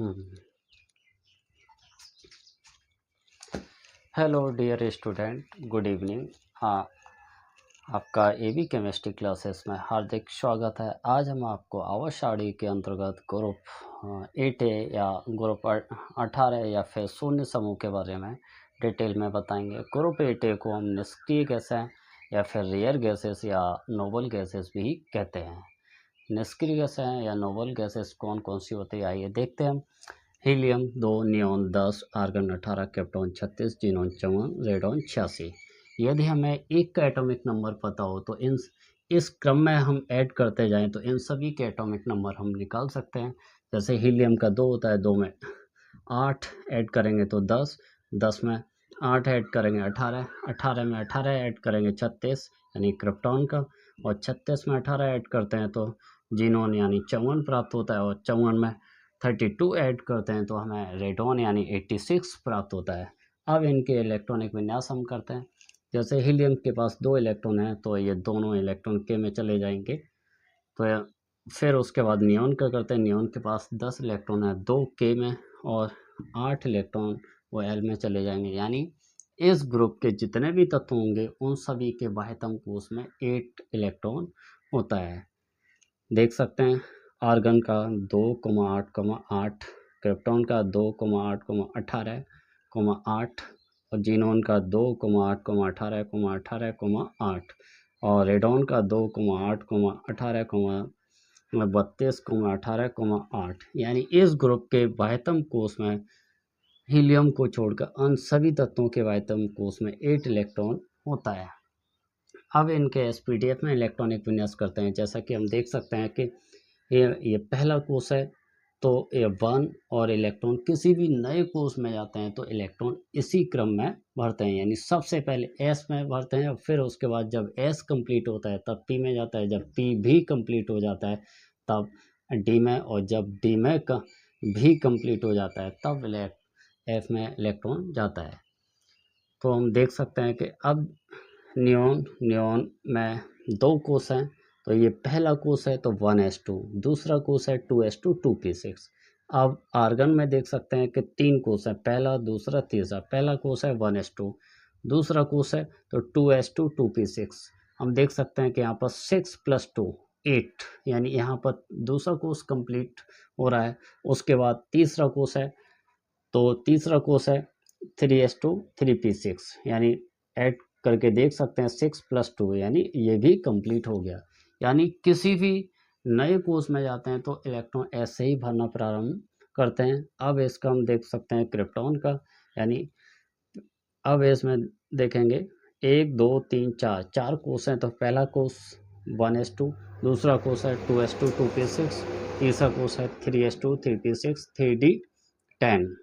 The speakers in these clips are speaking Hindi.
हम्म। Hello dear student, good evening. हाँ, आपका एबी केमिस्ट्री क्लासेस में हार्दिक स्वागत है। आज हम आपको आवर्त सारणी के अंतर्गत ग्रुप 8A या ग्रुप 18 या फिर शून्य समूह के बारे में डिटेल में बताएंगे। ग्रुप 8A को हम निष्क्रिय गैसें या फिर रेयर गैसेस या नोबल गैसेस भी कहते हैं। निष्क्रिय गैसें या नोबल गैसेस कौन कौन सी होती है, आइए देखते हैं। Helium 2, neon 10, argon 18, krypton 36, xenon 54, radon 86। यदि हमें एक का एटॉमिक नंबर पता हो तो इस क्रम में हम ऐड करते जाएं तो इन सभी के एटॉमिक नंबर हम निकाल सकते हैं। जैसे हीलियम का 2 होता है, 2 में 8 ऐड करेंगे तो 10, 10 में 8 ऐड करेंगे 18, 18 में 18 ऐड करेंगे 36 यानी क्रिप्टॉन का, और 36 में 18 ऐड करते हैं तो जीनोन यानी 54 प्राप्त होता है, और 54 में 32 ऐड करते हैं तो हमें रेडॉन यानी 86 प्राप्त होता है। अब इनके इलेक्ट्रॉनिक विन्यास हम करते हैं। जैसे हीलियम के पास 2 इलेक्ट्रॉन हैं तो ये दोनों इलेक्ट्रॉन के में चले जाएंगे। तो फिर उसके बाद नियॉन का करते हैं। नियॉन के पास 10 इलेक्ट्रॉन है, 2 के में, और 8 इलेक्ट्रॉन वो एल में चले जाएंगे। यानी इस ग्रुप के जितने भी तत्व होंगे उन सभी के बाह्यतम कोश में 8 इलेक्ट्रॉन होता है। देख सकते हैं आर्गन का 2,8,8, क्रिप्टॉन का 2,8,18,8 और जीनोन का 2,8,18,18,8 और रेडॉन का 2,8,18,32,18,8। यानी इस ग्रुप के बाह्यतम कोश में हीलियम को छोड़कर अन्य सभी तत्वों के बाह्यतम कोश में 8 इलेक्ट्रॉन होता है। अब इनके एसपीडीएफ में इलेक्ट्रॉनिक विन्यास करते हैं। जैसा कि हम देख सकते हैं कि ये पहला कोश है तो ये 1 और इलेक्ट्रॉन किसी भी नए कोश में जाते हैं तो इलेक्ट्रॉन इसी क्रम में भरते हैं। यानी सबसे पहले एस में भरते हैं, फिर उसके बाद जब एस कंप्लीट होता है तब पी में जाता है, जब पी भी कंप्लीट हो जाता है तब डी में, और जब डी में भी कंप्लीट हो जाता है तब एफ में इलेक्ट्रॉन जाता है। तो हम देख सकते हैं कि अब नियॉन में 2 कोश हैं तो ये पहला कोश है तो 1s2, दूसरा कोश है 2s2 2p6। अब आर्गन में देख सकते हैं कि 3 कोश है, पहला दूसरा तीसरा। पहला कोश है 1s2, दूसरा कोश है तो 2s2 2p6। हम देख सकते हैं कि यहाँ पर 6 + 2 8, यानी यहाँ पर दूसरा कोश कंप्लीट हो रहा है। उसके बाद तीसरा कोश है तो तीसरा कोश है 3s2 3p6, यानी ऐड करके देख सकते हैं 6 + 2, यानी ये भी कंप्लीट हो गया। यानी किसी भी नए कोश में जाते हैं तो इलेक्ट्रॉन ऐसे ही भरना प्रारंभ करते हैं। अब इसका हम देख सकते हैं क्रिप्टॉन का, यानी अब इसमें देखेंगे 1 2 3 4 4 कोश हैं तो पहला कोश 1s2, दूसरा कोश है 2s2 2p6, तीसरा कोश है 3s2 3p6 3d10।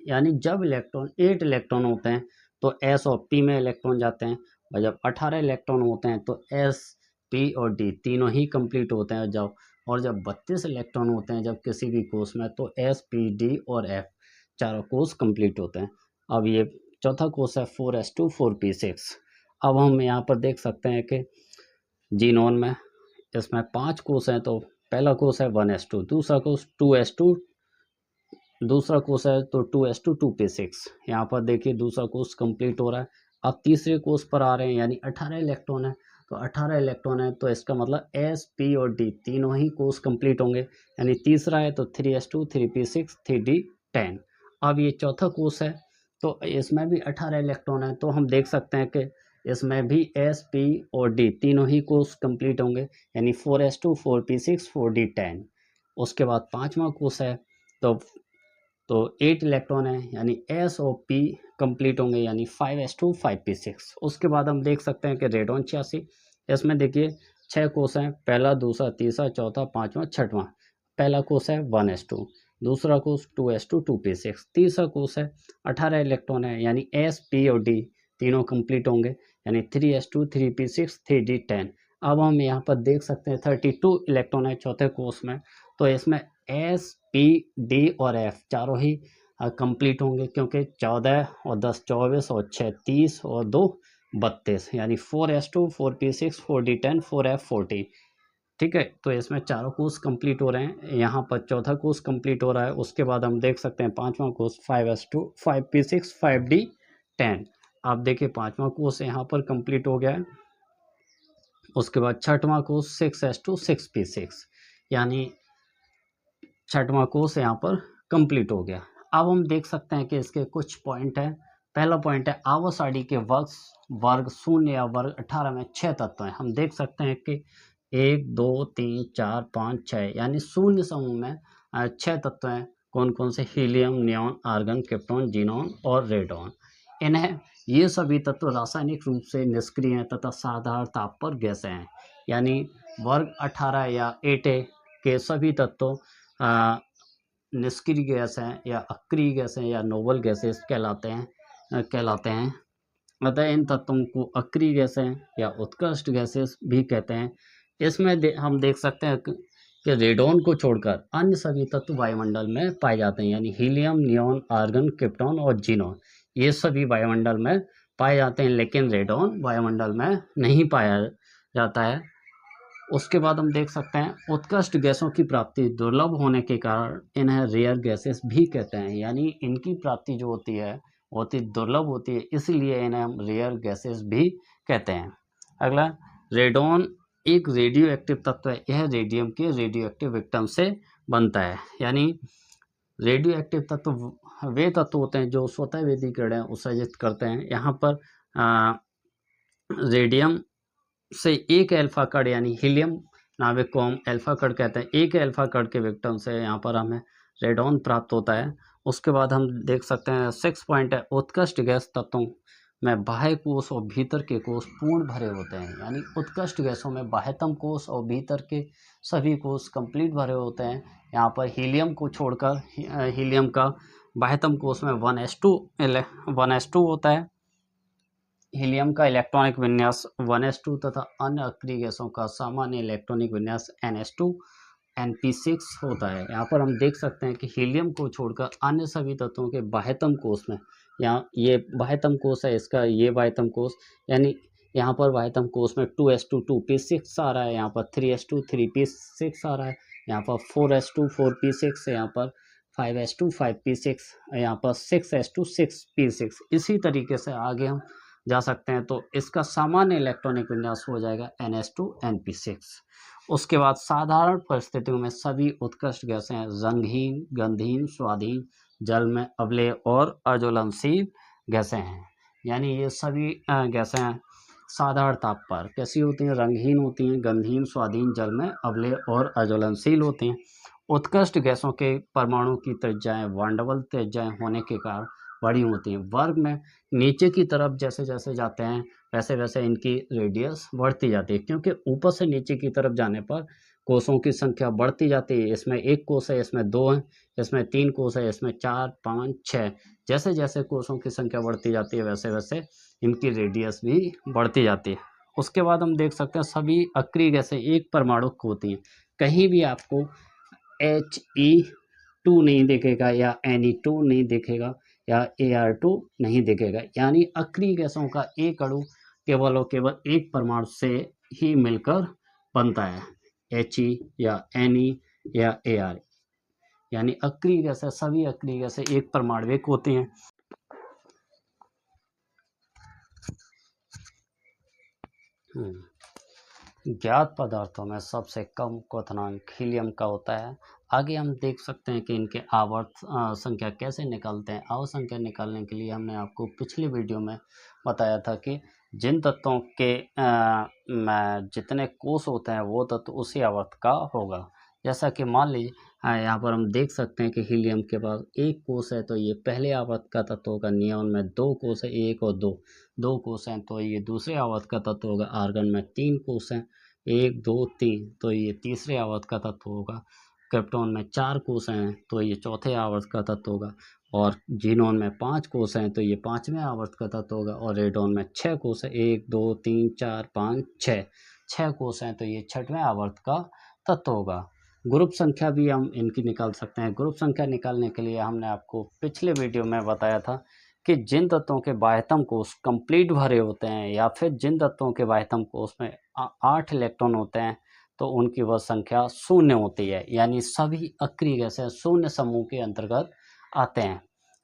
यानी जब इलेक्ट्रॉन 8 इलेक्ट्रॉन होते हैं तो एस और पी में इलेक्ट्रॉन जाते हैं, और जब 18 इलेक्ट्रॉन होते हैं तो एस पी और डी तीनों ही कंप्लीट होते हैं। जब 32 इलेक्ट्रॉन होते हैं जब किसी भी कोश में तो एस पी डी और एफ चारों कोश कंप्लीट होते हैं। अब ये चौथा कोश है 4s2 4p6। अब हम यहाँ पर देख सकते हैं कि जीनोन में इसमें 5 कोश हैं तो पहला कोश है 1s2, दूसरा कोश 2s2, दूसरा कोर्स है तो 2s2 2p6। यहाँ पर देखिए दूसरा कोर्स कंप्लीट हो रहा है। अब तीसरे कोर्स पर आ रहे हैं, यानी 18 इलेक्ट्रॉन है तो 18 इलेक्ट्रॉन है तो इसका मतलब एस पी और डी तीनों ही कोर्स कंप्लीट होंगे। यानी तीसरा है तो 3s2 3p6 3d10। अब ये चौथा कोर्स है तो इसमें भी 18 इलेक्ट्रॉन है तो हम देख सकते हैं कि इसमें भी एस पी और डी तीनों ही कोर्स कंप्लीट होंगे, यानी 4s2 4p6 4d10। उसके बाद पाँचवा कोर्स है तो 8 इलेक्ट्रॉन है, यानी एस और पी कंप्लीट होंगे, यानी 5s2 5p6। उसके बाद हम देख सकते हैं कि रेडॉन 86, इसमें देखिए 6 कोश हैं, पहला दूसरा तीसरा चौथा पाँचवा छठवां। पहला कोश है 1s2, दूसरा कोश 2s2 2p6, तीसरा कोश है 18 इलेक्ट्रॉन है, यानी एस पी और डी तीनों कंप्लीट होंगे, यानी 3s2 3p6 3d10। अब हम यहाँ पर देख सकते हैं 32 इलेक्ट्रॉन है चौथे कोश में, तो इसमें एस पी डी और एफ चारों ही कंप्लीट होंगे, क्योंकि 14 और 10 24 और 6 30 और 2 32, यानी 4s2 4p6 4d10 4f 40। ठीक है, तो इसमें चारों कोर्स कंप्लीट हो रहे हैं, यहाँ पर चौथा कोर्स कंप्लीट हो रहा है। उसके बाद हम देख सकते हैं पांचवा कोर्स 5s2 5p6 5d10। आप देखिए पांचवा कोर्स यहाँ पर कंप्लीट हो गया है। उसके बाद छठवां कोर्स 6s2 6p6, यानी छठवां कोर्स यहाँ पर कंप्लीट हो गया। अब हम देख सकते हैं कि इसके कुछ पॉइंट हैं। पहला पॉइंट है आवर्त सारणी के वर्ग 0 या वर्ग 18 में 6 तत्व हैं। हम देख सकते हैं कि 1 2 3 4 5 6, यानी शून्य समूह में 6 तत्व हैं। कौन कौन से? Helium, neon, argon, krypton, xenon और रेडॉन। इन्हें ये सभी तत्व रासायनिक रूप से निष्क्रिय हैं तथा साधारण ताप पर गैसें हैं। यानी वर्ग 18 या 8A के सभी तत्वों निष्क्रिय गैस हैं या अक्रिय गैस हैं या नोबल गैसेस कहलाते हैं। अतः इन तत्वों को अक्रिय गैसें या उत्कृष्ट गैसेस भी कहते हैं। इसमें हम देख सकते हैं कि रेडॉन को छोड़कर अन्य सभी तत्व वायुमंडल में पाए जाते हैं, यानी हीलियम, नियॉन, आर्गन, क्रिप्टॉन और जीनॉन, ये सभी वायुमंडल में पाए जाते हैं, लेकिन रेडॉन वायुमंडल में नहीं पाया जाता है। उसके बाद हम देख सकते हैं उत्कृष्ट गैसों की प्राप्ति दुर्लभ होने के कारण इन्हें रेयर गैसेस भी कहते हैं, यानी इनकी प्राप्ति जो होती है बहुत ही दुर्लभ होती है, इसलिए इन्हें हम रेयर गैसेस भी कहते हैं। अगला, रेडॉन एक रेडियो एक्टिव तत्व है। यह रेडियम के रेडियो एक्टिव विघटन से बनता है। यानी रेडियो एक्टिव तत्व वे तत्व होते हैं जो स्वतः व्यतिकरण उत्सर्जित करते हैं। यहाँ पर रेडियम से एक अल्फा कण यानी हीलियम नाभिक को हम अल्फा कण कहते हैं। एक अल्फा कण के विघटन से यहाँ पर हमें रेडॉन प्राप्त होता है। उसके बाद हम देख सकते हैं 6 पॉइंट है उत्कृष्ट गैस तत्वों में बाह्य कोश और भीतर के कोश पूर्ण भरे होते हैं। यानी उत्कृष्ट गैसों में बाह्यतम कोश और भीतर के सभी कोश कंप्लीट भरे होते हैं। यहाँ पर हीलियम को छोड़कर हीलियम का बाह्यतम कोश में 1s2 होता है। हीलियम का इलेक्ट्रॉनिक विन्यास 1s2 तथा अन्य अक्रिय गैसों का सामान्य इलेक्ट्रॉनिक विन्यास NS2 NP6 होता है। यहाँ पर हम देख सकते हैं कि हीलियम को छोड़कर अन्य सभी तत्वों के बाह्यतम कोश में, यहाँ ये बाह्यतम कोश है इसका, ये बाह्यतम कोश, यानी यहाँ पर बाह्यतम कोश में 2s2 2p6 आ रहा है, यहाँ पर 3s2 3p6 आ रहा है, यहाँ पर 4s2 4p6, यहाँ पर 5s2 5p6, यहाँ पर 6s2 6p6। इसी तरीके से आगे हम जा सकते हैं। तो इसका सामान्य इलेक्ट्रॉनिक विन्यास हो जाएगा NS2 NP6। उसके बाद साधारण परिस्थितियों में सभी उत्कृष्ट गैसें रंगहीन, गंधहीन, स्वादहीन, जल में अम्लीय और अज्वलनशील गैसें हैं। यानी ये सभी गैसें साधारण ताप पर कैसी होती हैं? रंगहीन होती हैं, गंधहीन, स्वादहीन, जल में अम्लीय और अज्वलनशील होती हैं। उत्कृष्ट गैसों के परमाणु की त्रिज्याएं वांडवल त्रिज्याएं होने के कारण बड़ी होती हैं। वर्ग में नीचे की तरफ जैसे जैसे जाते हैं वैसे वैसे इनकी रेडियस बढ़ती जाती है, क्योंकि ऊपर से नीचे की तरफ जाने पर कोषों की संख्या बढ़ती जाती है। इसमें एक कोष है, इसमें 2 है, इसमें 3 कोष है, इसमें 4 5 6। जैसे जैसे कोषों की संख्या बढ़ती जाती है वैसे वैसे इनकी रेडियस भी बढ़ती जाती है। उसके बाद हम देख सकते हैं सभी अक्रिय गैसें एक परमाणुक होती हैं। कहीं भी आपको He2 नहीं दिखेगा या Ne2 नहीं दिखेगा या Ar2 नहीं दिखेगा। यानी अक्रिय गैसों का एक अणु केवल और केवल एक परमाणु से ही मिलकर बनता है, He या Ne या Ar। यानी अक्रिय गैसें, सभी अक्रिय गैसें एक परमाणविक होती हैं। ज्ञात पदार्थों में सबसे कम क्वथनांक हीलियम का होता है। आगे हम देख सकते हैं कि इनके आवर्त संख्या कैसे निकालते हैं। आवर्त संख्या निकालने के लिए हमने आपको पिछली वीडियो में बताया था कि जिन तत्वों के में जितने कोष होते हैं वो तत्व उसी आवर्त का होगा। जैसा कि मान लीजिए यहाँ पर हम देख सकते हैं कि हीलियम के पास एक कोष है तो ये पहले आवर्त का तत्व होगा। नियॉन में 2 कोष है, 1 और 2 कोष हैं तो ये दूसरे आवर्त का तत्व होगा। आर्गन में 3 कोष हैं, 1 2 3 तो ये तीसरे आवर्त का तत्व होगा। क्रिप्टॉन में 4 कोष हैं तो ये चौथे आवर्त का तत्व होगा। और जीनॉन में 5 कोष हैं तो ये 5वें आवर्त का तत्व होगा। और रेडॉन में 6 कोष है, 1 2 3 4 5 6 कोष हैं तो ये 6वें आवर्त का तत्व होगा। ग्रुप संख्या भी हम इनकी निकाल सकते हैं। ग्रुप संख्या निकालने के लिए हमने आपको पिछले वीडियो में बताया था कि जिन तत्वों के बाह्यतम कोष कंप्लीट भरे होते हैं या फिर जिन तत्वों के बाह्यतम कोष में 8 इलेक्ट्रॉन होते हैं तो उनकी वह संख्या शून्य होती है, यानी सभी अक्रिय गैसें शून्य समूह के अंतर्गत आते हैं।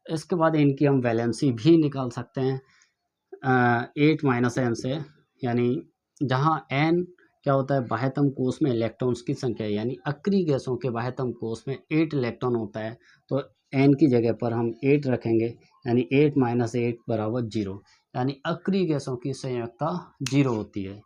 इसके बाद इनकी हम वैलेंसी भी निकाल सकते हैं 8 माइनस एन से, यानी जहाँ एन क्या होता है, बाह्यतम कोश में इलेक्ट्रॉन्स की संख्या, यानी अक्रिय गैसों के बाह्यतम कोश में 8 इलेक्ट्रॉन होता है, तो एन की जगह पर हम 8 रखेंगे, यानी 8 माइनस 8 बराबर 0, यानी अक्रिय गैसों की संयोजकता 0 होती है।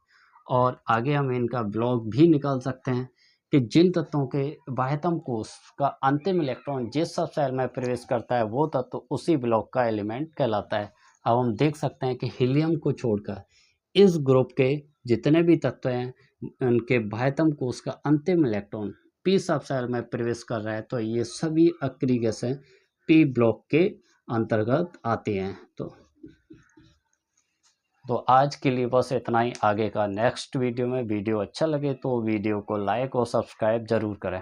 और आगे हम इनका ब्लॉक भी निकाल सकते हैं कि जिन तत्वों के बाह्यतम कोश का अंतिम इलेक्ट्रॉन जिस सब सेल में प्रवेश करता है वो तत्व उसी ब्लॉक का एलिमेंट कहलाता है। अब हम देख सकते हैं कि हीलियम को छोड़कर इस ग्रुप के जितने भी तत्व हैं उनके बाह्यतम कोश का अंतिम इलेक्ट्रॉन पी सब सेल में प्रवेश कर रहा है, तो ये सभी अक्रिय गैसें पी ब्लॉक के अंतर्गत आती हैं। तो आज के लिए बस इतना ही। आगे का नेक्स्ट वीडियो में, वीडियो अच्छा लगे तो वीडियो को लाइक और सब्सक्राइब ज़रूर करें।